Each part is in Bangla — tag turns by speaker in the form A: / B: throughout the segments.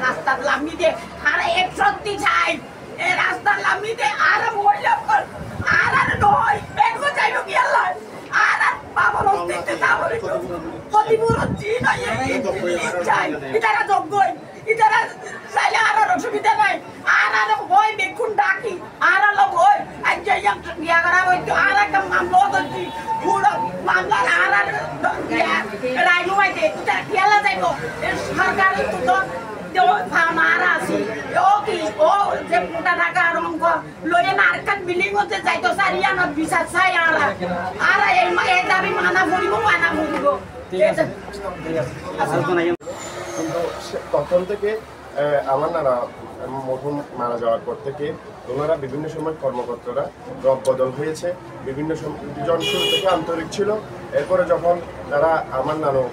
A: রাস্তার লাম্বিতে আর 61 চাই এই রাস্তার লাম্বিতে আর মহিলা আর নয় বেগো চাইলো কি আল্লাহ আর বাবার অস্তিত্বে তাহলে ক্ষতিপূরণ চিন চাই এটারা যোগ্যই এটারা চাইলে আর অসুবিধা নাই আর ভয় দেখুন ডাকি আর ভয় ইয়া করা হইতো আর একটা মামলা করছি পুরো মামলার আর রাইনু মাইতে এটা খেলা যাইব সরকার তো মারা আছে ও কি ও যে মোটা টাকা অঙ্ক লয়ে নারকান বিল্ডিং হতে যাইতো সারিয়ানা বিচার চাই আর এই দাবি মানা পড়িব
B: ঠিক আছে
C: কিন্তু তখন থেকে আমার নানা মরহুম মারা যাওয়ার পর থেকে ওনারা বিভিন্ন সময় কর্মকর্তারা রব বদল হয়েছে বিভিন্ন জন শুরু থেকে আন্তরিক ছিল এরপরে যখন তারা আমার নানু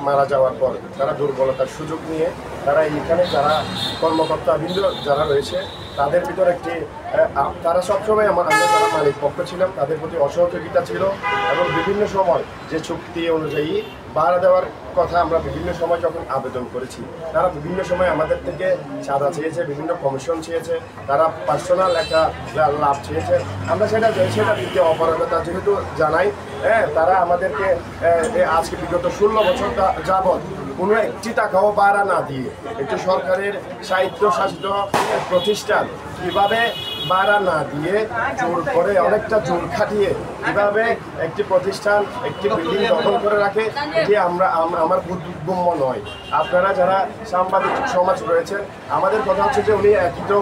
C: মারা যাওয়ার পর তারা দুর্বলতার সুযোগ নিয়ে তারা এইখানে যারা কর্মকর্তা বৃন্দ যারা রয়েছে তাদের ভিতর একটি তারা সবসময় আমরা যারা মালিক পক্ষ ছিলাম তাদের প্রতি অসহযোগিতা ছিল এবং বিভিন্ন সময় যে চুক্তি অনুযায়ী ভাড়া দেওয়ার কথা আমরা বিভিন্ন সময় যখন আবেদন করেছি তারা বিভিন্ন সময় আমাদের থেকে চাঁদা চেয়েছে বিভিন্ন কমিশন চেয়েছে তারা পার্সোনাল একটা লাভ চেয়েছে আমরা সেটা দিতে অপারগতা যেহেতু জানাই তারা আমাদেরকে আজকে বিগত 16 বছর যাবৎ কোনো একটি টাকাও ভাড়া না দিয়ে একটি সরকারের স্বায়ত্তশাসিত প্রতিষ্ঠান কীভাবে ভাড়া না দিয়ে জোর করে অনেকটা জোর খাটিয়ে কীভাবে একটি প্রতিষ্ঠান একটি বিল্ডিং দখল করে রাখে এটি আমার বোধগম্য নয়। আপনারা যারা সাংবাদিক সমাজ রয়েছেন আমাদের কথা হচ্ছে যে উনি একই তো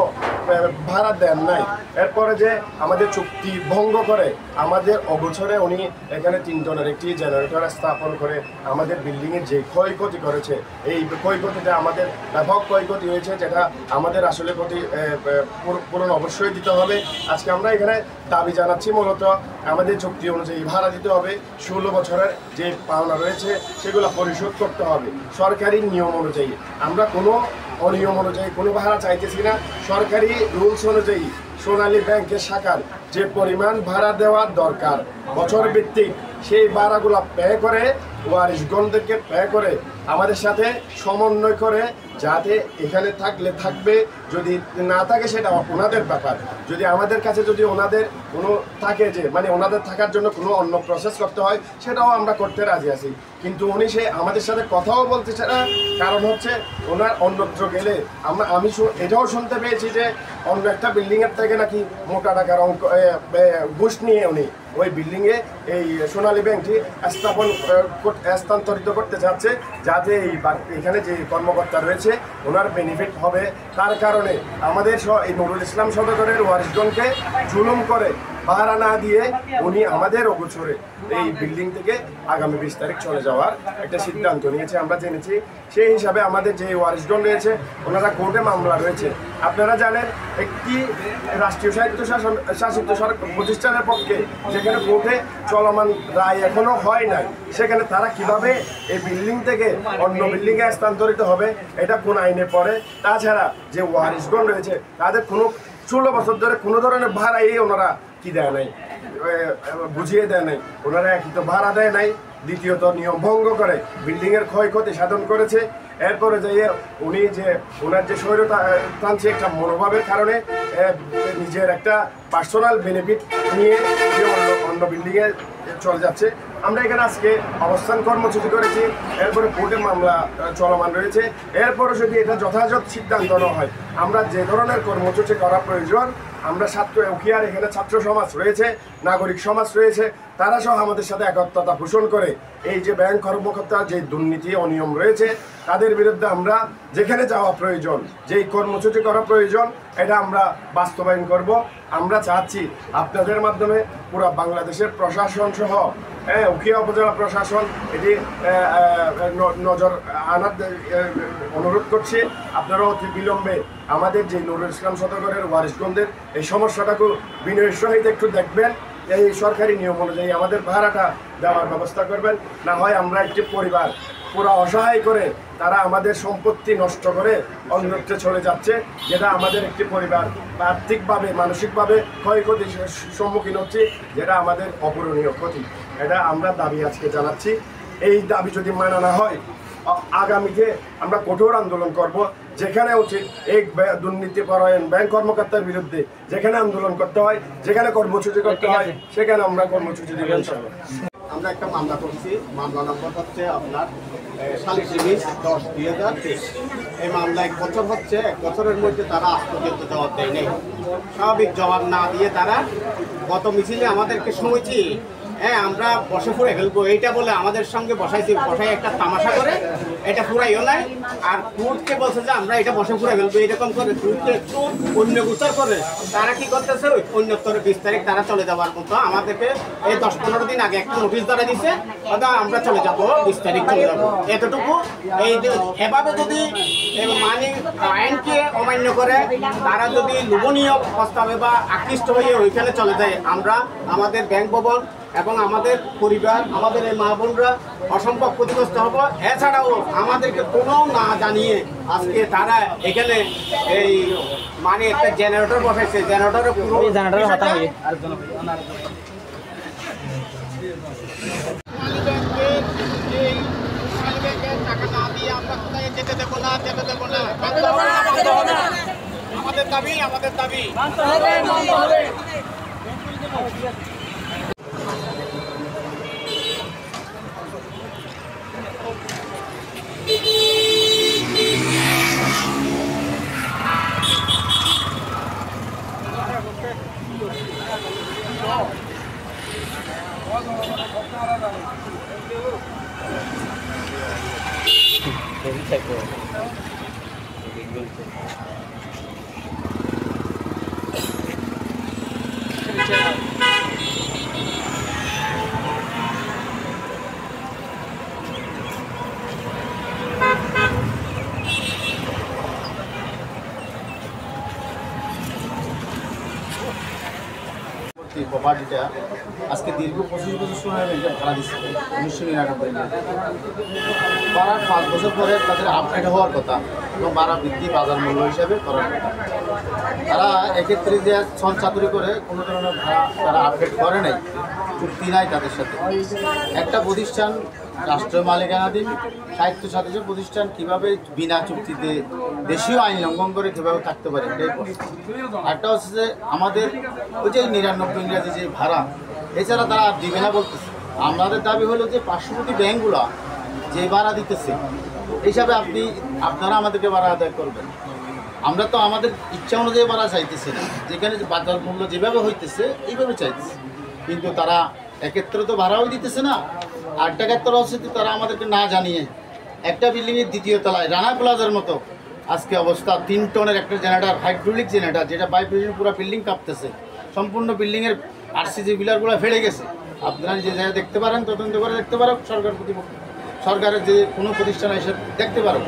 C: ভাড়া দেন নাই এরপরে যে আমাদের চুক্তি ভঙ্গ করে আমাদের অগোচরে উনি এখানে 3 জনের একটি জেনারেটর স্থাপন করে আমাদের বিল্ডিংয়ের যে ক্ষয়ক্ষতি করেছে এই ক্ষয়ক্ষতিটা আমাদের ব্যাপক ক্ষয়ক্ষতি হয়েছে যেটা আমাদের আসলে পূরণ অবশ্যই দিতে হবে। আজকে আমরা এখানে দাবি জানাচ্ছি মূলত আমাদের চুক্তি অনুযায়ী ভাড়া দিতে হবে 16 বছরের যে পাওনা রয়েছে সেগুলো পরিশোধ করতে হবে সরকারি নিয়ম অনুযায়ী। আমরা কোনো অনিয়ম অনুযায়ী কোনো ভাড়া চাইতেছি না। সরকারি রুলস অনুযায়ী সোনালী ব্যাংকের শাখার যে পরিমাণ ভাড়া দেওয়ার দরকার বছর ভিত্তিক সেই ভাড়াগুলো পে করে ওয়ারিশগণদেরকে পে করে আমাদের সাথে সমন্বয় করে যাতে এখানে থাকলে থাকবে যদি না থাকে সেটা ওনাদের ব্যাপার। যদি আমাদের কাছে যদি ওনাদের কোনো থাকে যে মানে ওনাদের থাকার জন্য কোনো অন্য প্রসেস করতে হয় সেটাও আমরা করতে রাজি আছি কিন্তু উনি সে আমাদের সাথে কথাও বলতেছে না। কারণ হচ্ছে ওনার অন্যত্র গেলে আমি এটাও শুনতে পেয়েছি যে অন্য একটা বিল্ডিংয়ের থেকে নাকি মোটা টাকার অঙ্ক ঘুষ নিয়ে উনি ওই বিল্ডিংয়ে এই সোনালী ব্যাংকটি স্থানান্তরিত করতে চাচ্ছে যাতে এখানে যে কর্মকর্তা রয়েছে ওনার বেনিফিট হবে। তার কারণে আমাদের এই নুরুল ইসলাম সদরের ওয়ারিশগণকে জুলুম করে ভাড়া না দিয়ে উনি আমাদের অগোচরে এই বিল্ডিং থেকে আগামী 20 তারিখ চলে যাওয়ার একটা সিদ্ধান্ত নিয়েছে আমরা জেনেছি। সেই হিসাবে আমাদের যে ওয়ারিশগণ রয়েছে ওনারা কোর্টে মামলা রয়েছে। আপনারা জানেন একটি রাষ্ট্রীয় স্বায়ত্তশাসিত প্রতিষ্ঠানের পক্ষে যেখানে কোর্টে চলমান রায় এখনো হয় নাই সেখানে তারা কিভাবে এই বিল্ডিং থেকে অন্য বিল্ডিংয়ে স্থানান্তরিত হবে এটা কোন আইনে পড়ে। তাছাড়া যে ওয়ারিশগণ রয়েছে তাদের কোনো 16 বছর ধরে কোনো ধরনের ভাড়াই ওনারা কি দেয় নাই বুঝিয়ে দেয় নাই ওনারা একই তো ভাড়া দেয় নাই দ্বিতীয়ত নিয়ম ভঙ্গ করে বিল্ডিংয়ের ক্ষয়ক্ষতি সাধন করেছে। এরপরে যাইয়ে উনি যে ওনার যে স্বৈরতান্ত্রিক একটা মনোভাবের কারণে নিজের একটা পার্সোনাল বেনিফিট নিয়ে অন্য বিল্ডিংয়ে চলে যাচ্ছে। আমরা এখানে আজকে অবস্থান কর্মসূচি করেছি এরপরে কোর্টে মামলা চলমান রয়েছে। এরপরে যদি এটা যথাযথ সিদ্ধান্ত না হয় আমরা যে ধরনের কর্মসূচি করা প্রয়োজন আমরা উখিয়ার এখানে ছাত্র সমাজ রয়েছে নাগরিক সমাজ রয়েছে তারা সহ আমাদের সাথে একত্রতা পোষণ করে এই যে ব্যাংক কর্মকর্তা যে দুর্নীতি অনিয়ম রয়েছে তাদের বিরুদ্ধে আমরা যেখানে যাওয়া প্রয়োজন যেই কর্মসূচি করা প্রয়োজন এটা আমরা বাস্তবায়ন করব। আমরা চাচ্ছি আপনাদের মাধ্যমে পুরো বাংলাদেশের প্রশাসন সহ উখিয়া উপজেলা প্রশাসন এটি নজর আনার অনুরোধ করছি। আপনারা অতি বিলম্বে আমাদের যে নুরুল ইসলাম সদরের ওয়ারিশগণদের এই সমস্যাটাকে বিনয়ের সহিত একটু দেখবেন এই সরকারি নিয়ম অনুযায়ী আমাদের ভাড়াটা দেওয়ার ব্যবস্থা করবেন। না হয় আমরা একটি পরিবার পুরো অসহায় করে তারা আমাদের সম্পত্তি নষ্ট করে অন্যত্রে চলে যাচ্ছে যেটা আমাদের একটি পরিবার আর্থিকভাবে মানসিকভাবে ক্ষয়ক্ষতির সম্মুখীন হচ্ছে যেটা আমাদের অপূরণীয় ক্ষতি। এটা আমরা দাবি আজকে জানাচ্ছি। এই দাবি যদি মানা না হয় আগামীতে আমরা কঠোর আন্দোলন করব যেখানে উচিত এই দুর্নীতি পরায়ণ ব্যাংক কর্মকর্তার বিরুদ্ধে যেখানে আন্দোলন করতে হয়, যেখানে কর্মসূচি করতে হয়, সেখানে আমরা কর্মসূচি দেব ইনশাআল্লাহ।
D: আমরা একটা মামলা করছি, মামলা নম্বর হচ্ছে আপনার 37-10-2023। এই মামলা 1 বছর হচ্ছে, 1 বছরের মধ্যে তারা আজ পর্যন্ত জবাব দেয় নেই। স্বাভাবিক জবাব না দিয়ে তারা গত মিছিলে আমাদেরকে শুনেছি, হ্যাঁ আমরা বসে ফুড়ে ফেলবো এইটা বলে আমাদের সঙ্গে বসাই একটা তামাশা করে, এটা ফুরাইও নাই। আর কোর্টকে বলছে যে আমরা এটা বসে ফুড়ে ফেলবো এরকম করে কোর্টকে একটু অন্য গোচর করে তারা কি করতেছে, ওই অন্যতর 20 তারিখ তারা চলে যাওয়ার মতো আমাদেরকে এই 10-15 দিন আগে একটা নোটিশ ধরে দিচ্ছে, আমরা চলে যাবো 20 তারিখ চলে যাবো এতটুকু। এই এভাবে যদি মানে আইনকে অমান্য করে তারা যদি লোভনীয় প্রস্তাবে বা আকৃষ্ট হয়ে ওইখানে চলে যায়, আমরা আমাদের ব্যাংক ভবন এবং আমাদের পরিবার, আমাদের এই মা বোনরা অসম্ভব ক্ষতিগ্রস্ত হব। এছাড়াও আমাদেরকে কোনো না জানিয়ে আজকে তারা এখানে এই মানে একটা জেনারেটর বসাইছে, জেনারেটরের পুরো টাকা না দিয়ে আমরা কোথায় যেতে দেবো না, যেতে দেবো না। আমাদের দাবি, আমাদের দাবি প্রপার্টিটা আজকে দীর্ঘ 25 বছর সময় এটা ভাড়া দিচ্ছে 1999 ভাড়ার 5 বছর পরে তাদের আপডেট হওয়ার কথা এবং ভাড়া বৃদ্ধি বাজার মূল্য হিসাবে করার কথা। তারা এক্ষেত্রে যে সঞ্চাতুরি করে কোনো ধরনের ভাড়া তারা আপডেট করে নাই, চুক্তি নাই তাদের সাথে। একটা প্রতিষ্ঠান রাষ্ট্রীয় মালিকানাধীন স্বায়ত্তশাসিত প্রতিষ্ঠান কীভাবে বিনা চুক্তিতে দেশীয় আইন লঙ্ঘন করে কীভাবে থাকতে পারে এটাই প্রশ্ন। একটা হচ্ছে যে আমাদের ওই যে 99 ইংরাজি যে ভাড়া, এছাড়া তারা দিবে না বলতেছে। আমাদের দাবি হলো যে পার্শ্ববর্তী ব্যাংকগুলো যে ভাড়া দিতেছে হিসাবে আপনারা আমাদেরকে ভাড়া আদায় করবেন। আমরা তো আমাদের ইচ্ছা অনুযায়ী ভাড়া চাইতেছি না, যেখানে বাজার মূল্য যেভাবে হইতেছে এইভাবে চাইতেছে, কিন্তু তারা এক্ষেত্রে তো ভাড়াও দিতেছে না। আর টাকার হচ্ছে তারা আমাদেরকে না জানিয়ে একটা বিল্ডিংয়ের 2য় তলায় রানা প্লাজার মতো আজকে অবস্থা, 3 টনের একটা জেনারেটর, হাইড্রোলিক জেনারেটর, যেটা ভাইব্রেশন পুরো বিল্ডিং কাঁপতেছে, সম্পূর্ণ বিল্ডিংয়ের আরসিজি পিলারগুলো ফেলে গেছে। আপনারা যে জায়গায় দেখতে পারেন, তদন্ত করে দেখতে পারো, সরকার কর্তৃপক্ষ সরকারের যে কোনো প্রতিষ্ঠান এসে দেখতে পারো,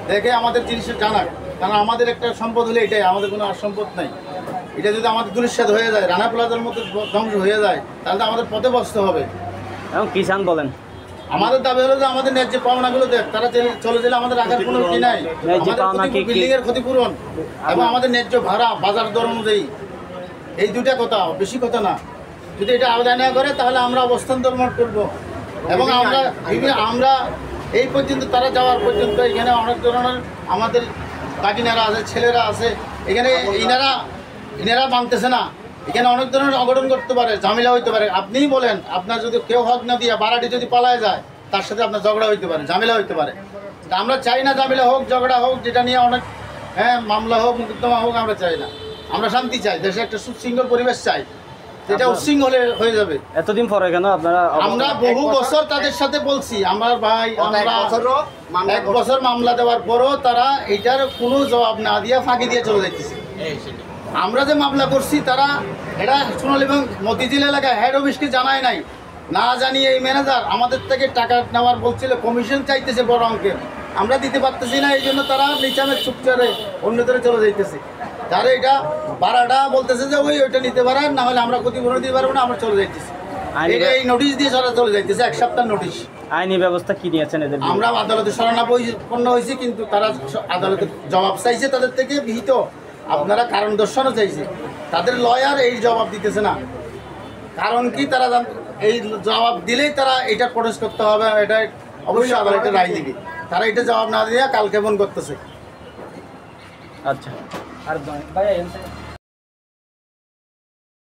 D: দেখে আমাদের জিনিসটা জানাক। কারণ আমাদের একটা সম্পদ হলে এটাই, আমাদের কোনো আর সম্পদ নাই। এটা যদি আমাদের দুলিশ্বাদ হয়ে যায়, রানা প্লাজার মতো ধ্বংস হয়ে যায়, তাহলে আমাদের পথে বসতে হবে।
B: এবং কিষান বলেন
D: আমাদের দাবি হলো যে আমাদের ন্যায্য পাওনাগুলো দেখ, তারা চলে গেলে আমাদের আঘাত কোনো কি নাই, আমাদের বিল্ডিং এর ক্ষতিপূরণ এবং আমাদের ন্যায্য ভাড়া বাজার দর অনুযায়ী, এই দুইটা কথা, বেশি কথা না। যদি এটা আদায় না করে তাহলে আমরা অবস্থান ধর্মট করবো। এবং আমরা এই পর্যন্ত তারা যাওয়ার পর্যন্ত এখানে অনেক ধরনের আমাদের কাকিনারা আছে, ছেলেরা আছে, এখানে ইনারা মানতেছে না। এখানে অনেক ধরনের অঘটন করতে পারে, ঝামেলা হইতে পারে। আপনিই বলেন, আপনার যদি কেউ হক না দিয়ে ভাড়াটি যদি পালায় যায়, তার সাথে আপনার ঝগড়া হইতে পারে, ঝামেলা হইতে পারে। আমরা চাই না ঝামেলা হোক, ঝগড়া হোক, যেটা নিয়ে অনেক মামলা হোক, মোকদ্দমা হোক, আমরা চাই না। আমরা শান্তি চাই, দেশে একটা সুশৃঙ্খল পরিবেশ চাই, যেটা উচ্ছৃঙ্খল হয়ে যাবে।
B: এতদিন পরে কেন আপনারা?
D: আমরা বহু বছর তাদের সাথে বলছি, আমার ভাই, আমরা 1 বছর মামলা দেওয়ার পরও তারা এটার কোনো জবাব না দিয়ে ফাঁকি দিয়ে চলে যাইতেছে। আমরা যে মামলা করছি তারা এটা সোনালী ব্যাংক মতিঝিল এলাকায় হেড অফিসকে জানায় নাই, না জানিয়ে এই ম্যানেজার আমাদের থেকে টাকা নেওয়ার বলছিল, কমিশন চাইতেছে বড় অঙ্কের, আমরা দিতে পারতেছি না, এই জন্য তারা নিচামের চুপচারে অন্যদের চলে যাইতেছে। তারা এটা ভাড়াটা বলতেছে যে ওইটা নিতে পারেন, না হলে আমরা ক্ষতিপূরণ দিতে পারবো না, আমরা চলে যাইতেছি। এই নোটিশ দিয়ে চলে যাইতেছে, 1 সপ্তাহ নোটিশ।
B: আইনি ব্যবস্থা কি নিয়েছেন এদের?
D: আমরা আদালতে শরণাপন্ন হয়েছি, কিন্তু তারা আদালতে জবাব চাইছে তাদের থেকে বিহিত, আপনারা কারণ দর্শানো চাইছে। তাদের লয়ার এই জবাব দিতেছে না, কারণ কি তারা এই জবাব দিলেই তারা এটা প্রোটেস্ট করতে হবে, এটা অবশ্যই আদালতে রায় দিবে। তারা এটা জবাব না দিয়ে কালক্ষেপণ করতেছে।
B: আচ্ছা আর ভাই